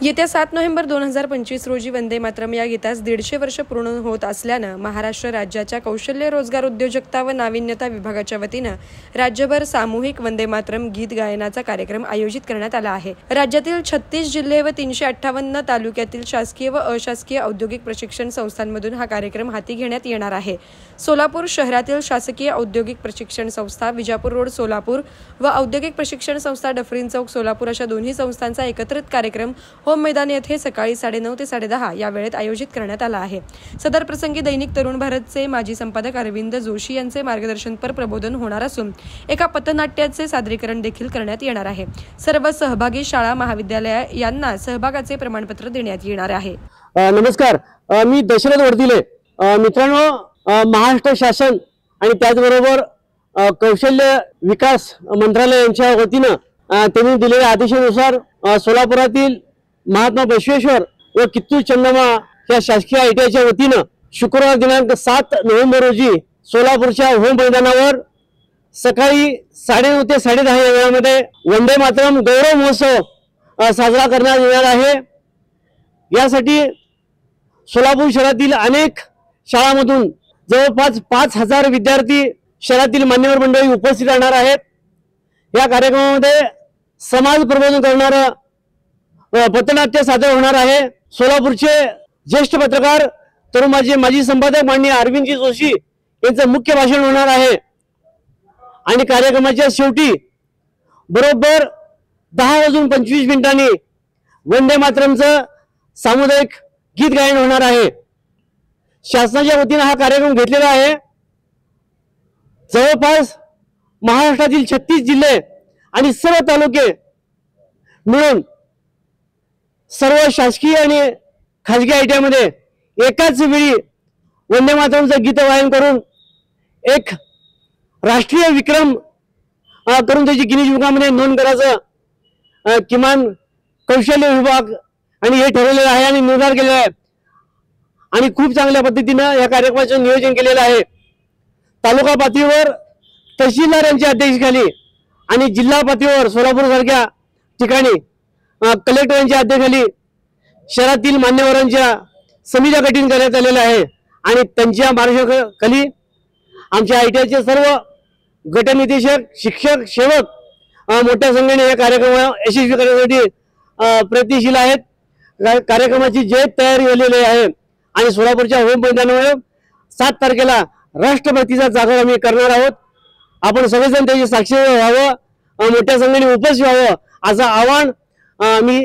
येत्या 7 नोव्हेंबर 2025 रोजी वंदे मातरम या गीतास 150 वर्ष पूर्ण होत असल्यानं महाराष्ट्र राज्याच्या कौशल्य रोजगार उद्योजकता व नाविन्यता विभागाच्या वतीनं राज्यभर सामूहिक वंदे मातरम गीत गायनाचा कार्यक्रम आयोजित करण्यात आला आहे। राज्यातील 36 जिल्हे व 358 तालुक्यातील शासकीय व अशासकीय औद्योगिक प्रशिक्षण संस्थांमधून हा कार्यक्रम हाती घेण्यात येणार आहे। सोलापूर शहरातील शासकीय औद्योगिक प्रशिक्षण संस्था विजापूर रोड सोलापूर व औद्योगिक प्रशिक्षण संस्था डफरीन चौक सोलापूर अशा दोन्ही संस्थांचा एकत्रित कार्यक्रम होम मैदान येथे सकाळी 9:30 ते 10:30 या वेळेत आयोजित करण्यात आला आहे। सदर प्रसंगी दैनिक तरुण भारतचे माजी संपादक अरविंद जोशी यांचे मार्गदर्शनपर प्रबोधन होणार असून एका पथनाट्याचे सादरीकरण देखील करण्यात येणार आहे। सर्व सहभागी शाळा महाविद्यालय यांना सहभागाचे प्रमाणपत्र देण्यात येणार आहे। नमस्कार, मी दशरथ वडदिले। मित्रांनो, महाराष्ट्र शासन आणि त्याचबरोबर कौशल्य विकास मंत्रालय यांच्या वतीनं त्यांनी दिलेल्या आदेशानुसार सोलापुरातील महात्मा बसवेश्वर व कित्तूर चन्नम्मा या शासकीय ITIच्या वतीनं शुक्रवार दिनांक 7 नोव्हेंबर रोजी सोलापूरच्या होम मैदानावर सकाळी 9:30 ते 10:30 या वेळामध्ये वंदे मातरम गौरव महोत्सव साजरा करण्यात येणार आहे। यासाठी सोलापूर शहरातील अनेक शाळांमधून जवळपास 5000 विद्यार्थी शहरातील मान्यवर मंडळी उपस्थित राहणार आहेत। या कार्यक्रमामध्ये समाज प्रबोधन करणारं पथनाट्य सादर होणार आहे। सोलापूरचे ज्येष्ठ पत्रकार तरुण माजी संपादक माननीय अरविंदजी जोशी यांचं मुख्य भाषण होणार आहे आणि कार्यक्रमाच्या शेवटी बरोबर 10:25 वंदे मातरमचं सामुदायिक गीत गायन होणार आहे। शासनाच्या वतीने हा कार्यक्रम घेतलेला आहे। जवळपास महाराष्ट्रातील 36 जिल्हे आणि सर्व तालुके मिळून सर्व शासकीय आणि खाजगी ITIमध्ये एकाच वेळी वंदे मातरमचं गीत गायन करून एक राष्ट्रीय विक्रम करून त्याची गिनीज बुकामध्ये नोंद करायचं किमान कौशल्य विभाग आणि हे ठरवलेलं आहे आणि निर्धार केलेला आहे आणि खूप चांगल्या पद्धतीनं या कार्यक्रमाचं नियोजन केलेलं आहे। तालुका पातळीवर तहसीलदार यांच्या अध्यक्षतेखाली आणि जिल्हा पातळीवर सोलापूर सारख्या ठिकाणी कलेक्टर यांच्या अध्यक्षतेखाली शहरातील मान्यवरांच्या समित्या गठीत करण्यात आलेल्या आहे आणि त्यांच्या मार्गदर्शनाखाली आमच्या ITIचे सर्व गटनिदेशक शिक्षक सेवक मोठ्या संख्येने या कार्यक्रम यशस्वी करण्यासाठी प्रयत्नशील आहेत। कार्यक्रमाची जय्यत तयारी झालेली आहे आणि सोलापूरच्या होम मैदानावर 7 तारखेला राष्ट्रभक्तीचा जागर आम्ही करणार आहोत। आपण सगळेजण त्याची साक्षी व्हावं, मोठ्या संख्येने उपस्थित व्हावं असं आवाहन मी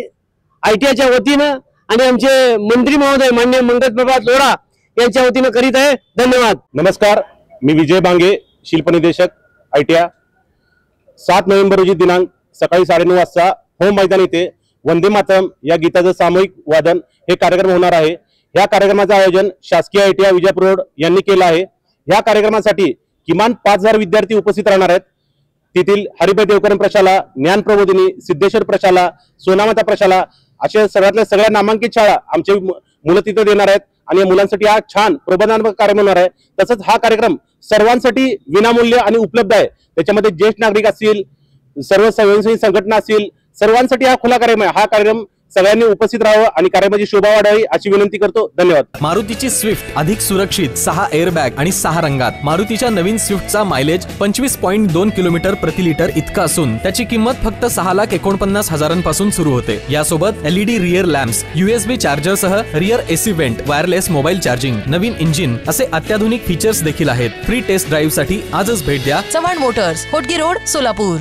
ITIच्या वतीनं आणि आमचे मंत्री महोदय माननीय मंगल प्रभात लोढा यांच्या वतीनं करीत आहे। धन्यवाद। नमस्कार, मी विजय बांगे, शिल्पनिदेशक ITI। 7 नोव्हेंबर रोजी दिनांक सकाळी 9:30 वाजता होम मैदान येथे वंदे मातरम या गीताचं सामूहिक वादन हे कार्यक्रम होणार आहे। या कार्यक्रमाचं आयोजन शासकीय ITI विजापूर रोड यांनी केलं आहे। या कार्यक्रमासाठी किमान 5000 विद्यार्थी उपस्थित राहणार आहेत। तेथील हरिभाई देवकरण प्रशाला, ज्ञान प्रबोधिनी, सिद्धेश्वर प्रशाला, सोनामाता प्रशाला अशा सगळ्या नामांकित शाळा आमचे मुलं तिथे देणार आहेत आणि या मुलांसाठी हा छान प्रबोधनात्मक कार्यक्रम होणार आहे। तसंच हा कार्यक्रम सर्वांसाठी विनामूल्य आणि उपलब्ध आहे। त्याच्यामध्ये ज्येष्ठ नागरिक असतील, सर्व स्वयंसेवी संघटना असतील, सर्वांसाठी हा खुला कार्यक्रम आहे। हा कार्यक्रम सगळ्यांनी उपस्थित राहावं आणि कार्यक्रमाची शोभा वाढावी अशी विनंती करतो। धन्यवाद। मारुतीची स्विफ्ट अधिक सुरक्षित, 6 एअरबॅग आणि 6 रंगात। मारुतीच्या नवीन स्विफ्टचा मायलेज 25.2 किलोमीटर प्रति लिटर इतका असून त्याची किंमत फक्त 6,49,000 सुरू होते। यासोबत LED rear lamps, USB charger सह rear AC vent, wireless mobile charging, नवीन इंजिन असे अत्याधुनिक फीचर्स देखील आहेत। फ्री टेस्ट ड्राईव्ह साठी आजच भेट द्या चव्हाण मोटर्स, होटगी रोड, सोलापूर।